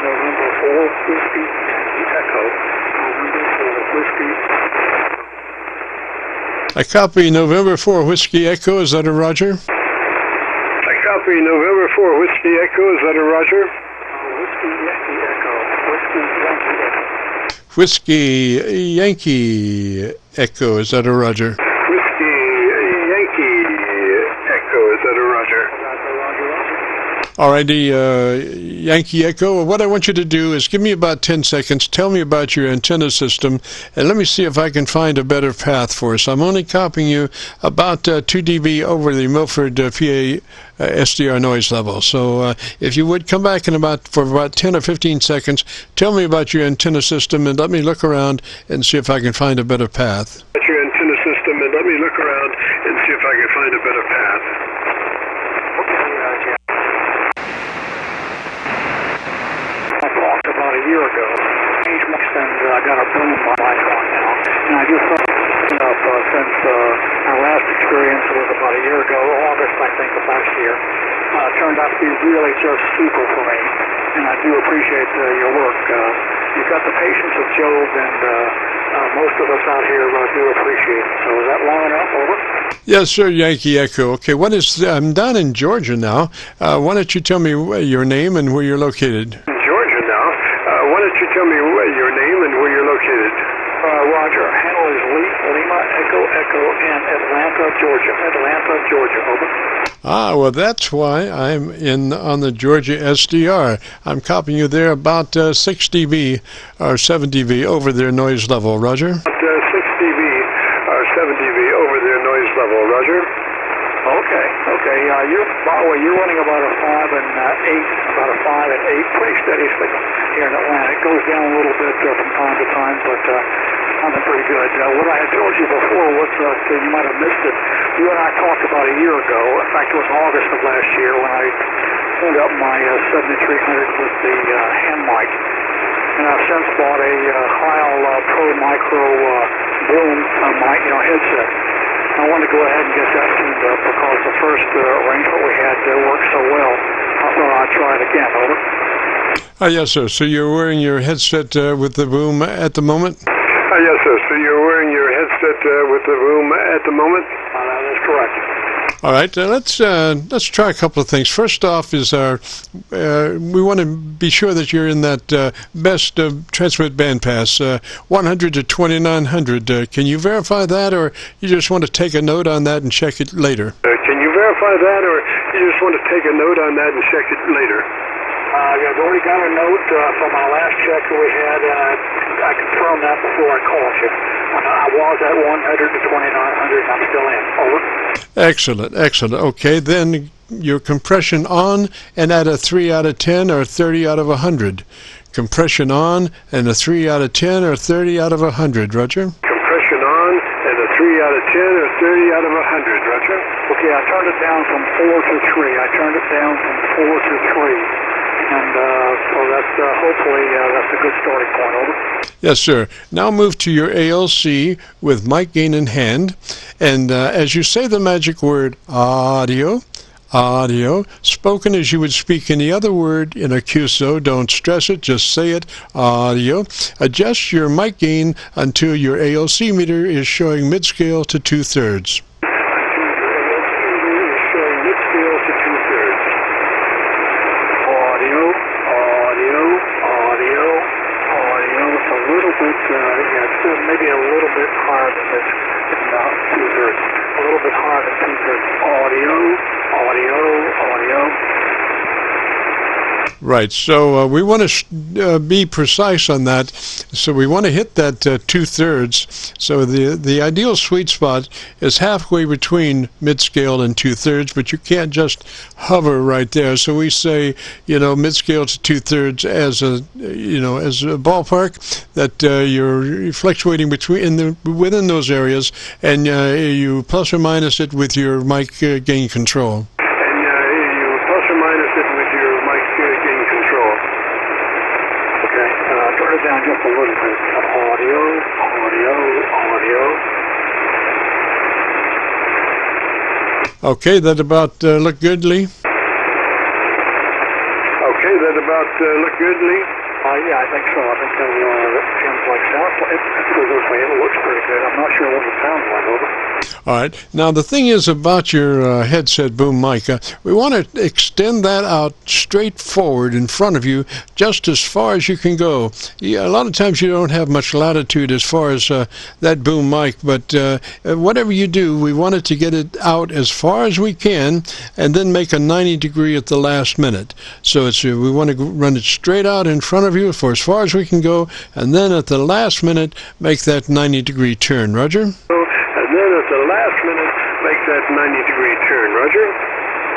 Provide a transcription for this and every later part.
November 4 Whiskey Echo. November 4 Whiskey. I copy November 4 Whiskey Echo. Is that a Roger? I copy November 4 Whiskey Echo. Is that a Roger? Whiskey Yankee Echo. Whiskey Yankee Echo. Whiskey Yankee Echo. Is that a Roger? Whiskey Yankee Echo. Is that a Roger? Alrighty, Yankee Echo. What I want you to do is give me about 10 seconds. Tell me about your antenna system, and let me see if I can find a better path for us. I'm only copying you about 2 dB over the Milford PA SDR noise level. So if you would come back for about 10 or 15 seconds, tell me about your antenna system, and let me look around and see if I can find a better path. Your antenna system, and let me look around and see if I can find a better path. I talked about a year ago. Changed my and I got a boom mic on now, and I just thought since our last experience was about a year ago, August I think of last year. Turned out to be really just super for me, and I do appreciate your work. You've got the patience of Job, and most of us out here do appreciate it. So is that long enough? Over? Yes, sir, Yankee Echo. Okay, I'm down in Georgia now. Why don't you tell me your name and where you're located? In Georgia now. Why don't you tell me your name and where you're located? Roger. Handle is Lima Echo Echo in Atlanta, Georgia. Atlanta, Georgia. Over. Ah, well, that's why I'm on the Georgia SDR. I'm copying you there about 6 dB or 7 dB over their noise level. Roger? 6 dB or 7 dB over their noise level. Roger? Okay. By the way, you're running about a 5 and 8, about a 5 and 8, pretty steady signal here in Atlanta. It goes down a little bit from time to time, but sounding pretty good. What I had told you before was you might have missed it. You and I talked about a year ago. In fact, it was August of last year when I tuned up my 7300 with the hand mic. And I've since bought a Heil Pro Micro Boom mic, headset. I wanted to go ahead and get that tuned up because the first arrangement we had worked so well. I thought I'd try it again. Over. Yes, sir. So you're wearing your headset with the boom at the moment? Yes, sir. So you're wearing your headset with the boom at the moment? That is correct. All right. Let's try a couple of things. First off is we want to be sure that you're in that best transmit bandpass, 100 to 2900. Can you verify that, or you just want to take a note on that and check it later? Can you verify that, or you just want to take a note on that and check it later? I've already got a note from our last check that we had, and I confirmed that before I called you. I was at 100 to 2900, and I'm still in. Over. Excellent. Okay, then your compression on and at a 3 out of 10 or 30 out of 100. Compression on and a 3 out of 10 or 30 out of 100. Roger? Compression on and a 3 out of 10 or 30 out of 100. Roger? Okay, I turned it down from 4 to 3. I turned it down from 4 to 3. And so that's hopefully that's a good starting point. Over. Yes, sir. Now move to your ALC with mic gain in hand, and as you say the magic word audio, spoken as you would speak any other word in a QSO. Don't stress it, just say it, audio. Adjust your mic gain until your ALC meter is showing mid-scale to 2/3. Maybe a little bit higher than this, not 2/3. A little bit higher than 2/3. Audio. Right, so we want to be precise on that. So we want to hit that 2/3. So the ideal sweet spot is halfway between mid-scale and 2/3, but you can't just hover right there. So we say, mid-scale to 2/3 as a ballpark, that you're fluctuating within those areas, and you plus or minus it with your mic gain control. Down just a little bit. Audio. Okay, that about look good, Lee? Okay, that about look good, Lee? Yeah, I think so. I think it sounds like it looks pretty good. I'm not sure what it sounds like, over. All right. Now, the thing is about your headset boom mic, we want to extend that out straight forward in front of you, just as far as you can go. Yeah, a lot of times you don't have much latitude as far as that boom mic, but whatever you do, we wanted to get it out as far as we can and then make a 90-degree at the last minute. So it's we want to run it straight out in front of you for as far as we can go, and then at the last minute, make that 90-degree turn. Roger? And then at the last minute, make that 90-degree turn. Roger?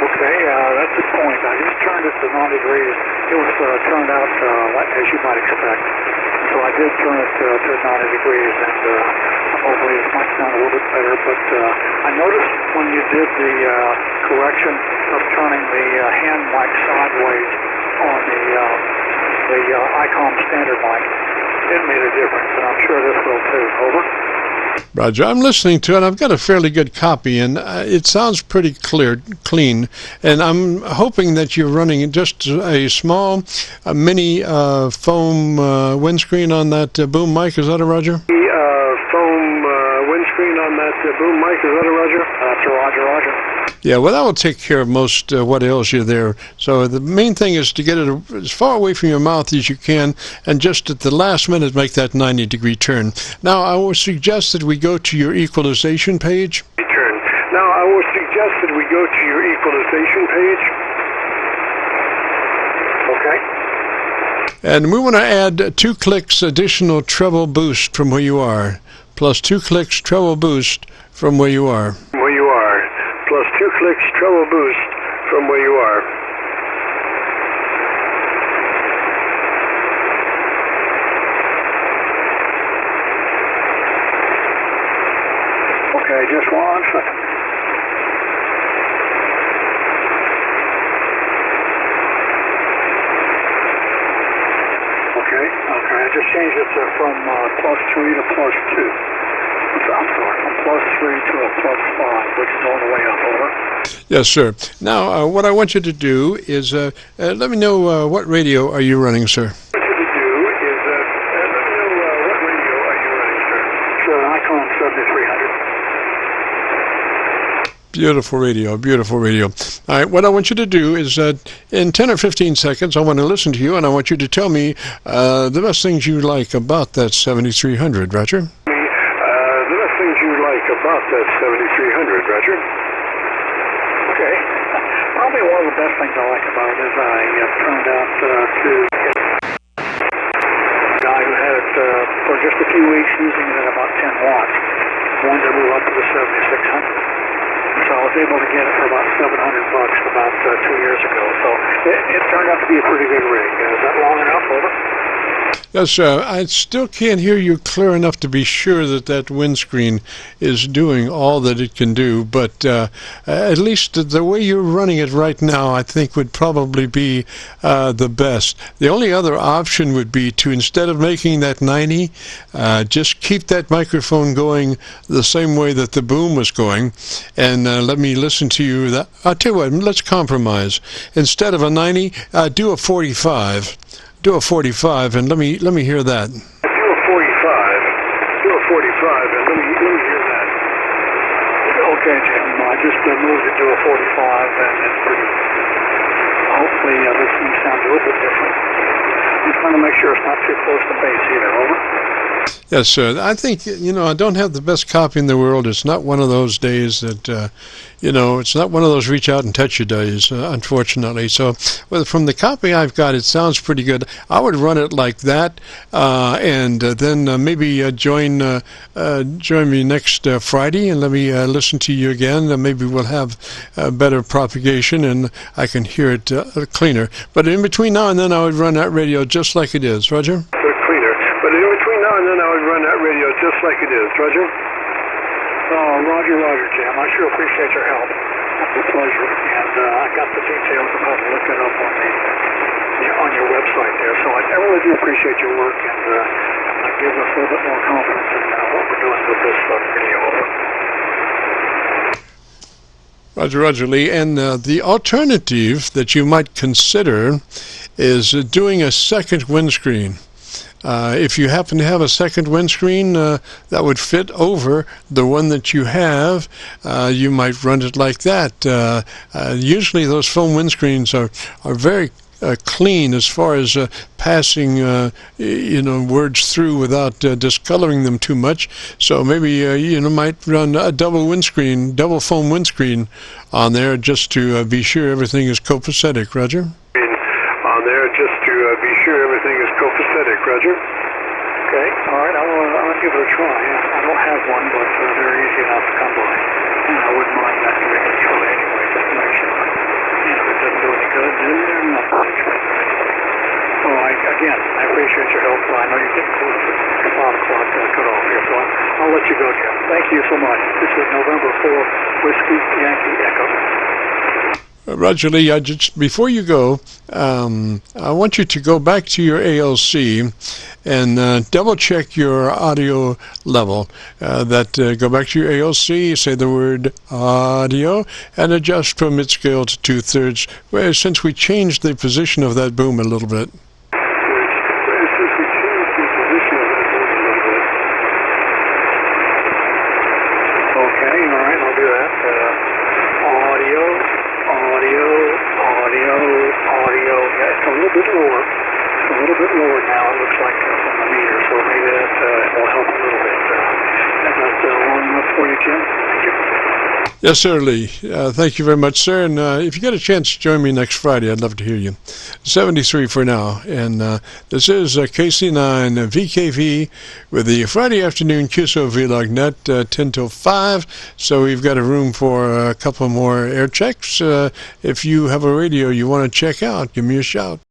Okay, that's the point. I just turned it to 90 degrees. It was turned out as you might expect. So I did turn it to 90 degrees, and hopefully it might sound a little bit better. But I noticed when you did the correction of turning the hand mic sideways on the ICOM standard mic, it made a difference, and I'm sure this will too. Over. Roger, I'm listening to it. I've got a fairly good copy, and it sounds pretty clean. And I'm hoping that you're running just a small mini foam windscreen on that boom mic. Is that a Roger? Foam windscreen on that boom mic. Is that a Roger? That's a Roger, Roger. Yeah, well, that will take care of most what ails you there. So the main thing is to get it as far away from your mouth as you can, and just at the last minute make that 90-degree turn. Now, I would suggest that we go to your equalization page. Now, I would suggest that we go to your equalization page. Okay. And we want to add 2 clicks additional treble boost from where you are, plus 2 clicks treble boost from where you are. Plus 2 clicks treble boost from where you are. Okay, just 1 second. Okay, I just changed it from +3 to +2. I'm sorry, from +3 to a +5, which is all the way up, over. Yes, sir. Now, what I want you to do is let me know what radio are you running, sir? What I want you to do is let me know what radio are you running, sir? Sure, ICOM 7300. Beautiful radio, beautiful radio. All right, what I want you to do is in 10 or 15 seconds, I want to listen to you, and I want you to tell me the best things you like about that 7300, Roger? About that 7300, Roger. Okay. Probably one of the best things I like about it is I turned out to get a guy who had it for just a few weeks using it at about 10 watts. Wanted to move up to the 7600. So I was able to get it for about $700 about 2 years ago. So it turned out to be a pretty good rig. Is that long enough, over? Yes, sir. I still can't hear you clear enough to be sure that that windscreen is doing all that it can do, but at least the way you're running it right now, I think would probably be the best. The only other option would be to, instead of making that 90, just keep that microphone going the same way that the boom was going, and let me listen to you. I'll tell you what, let's compromise. Instead of a 90, do a 45. Do a 45, and let me hear that. Do a 45. Do a 45, and let me hear that. Okay, Jim. I just moved it to a 45, and it's pretty. Hopefully, this thing sounds a little bit different. I'm trying to make sure it's not too close to bass either. Over. Yes, sir. I think, I don't have the best copy in the world. It's not one of those days that, it's not one of those reach out and touch you days, unfortunately. So from the copy I've got, it sounds pretty good. I would run it like that, and then maybe join me next Friday and let me listen to you again. Maybe we'll have better propagation and I can hear it cleaner. But in between now and then, I would run that radio just like it is. Roger? Just like it is, Roger. Oh, Roger, Jim. I sure appreciate your help. It's a pleasure. And I got the details of how to look it up on your website there. So I really do appreciate your work, and it gives us a little bit more confidence in what we're doing with this video. Roger, Roger, Lee. And the alternative that you might consider is doing a second windscreen. If you happen to have a second windscreen that would fit over the one that you have, you might run it like that. Usually those foam windscreens are very clean as far as passing words through without discoloring them too much. So maybe you might run a double foam windscreen on there just to be sure everything is copacetic. Roger. Roger. Okay, all right, I'll give it a try. I don't have one, but they're easy enough to come by. And I wouldn't mind that giving it a try anyway, just to make sure. If it doesn't do any good, then they're not going to try. Well, again, I appreciate your help. I know you're getting close to 5 o'clock cutoff here, so I'll let you go, Jim. Thank you so much. This is November 4, Whiskey Yankee Echo. Roger Lee, before you go, I want you to go back to your ALC and double check your audio level. Go back to your ALC, say the word audio, and adjust from mid-scale to 2/3, since we changed the position of that boom a little bit. Yes, sir, Lee. Thank you very much, sir. And if you get a chance to join me next Friday, I'd love to hear you. 73 for now. And this is KC9VKV with the Friday afternoon Qso-Vlog net, 10 till 5. So we've got a room for a couple more air checks. If you have a radio you want to check out, give me a shout.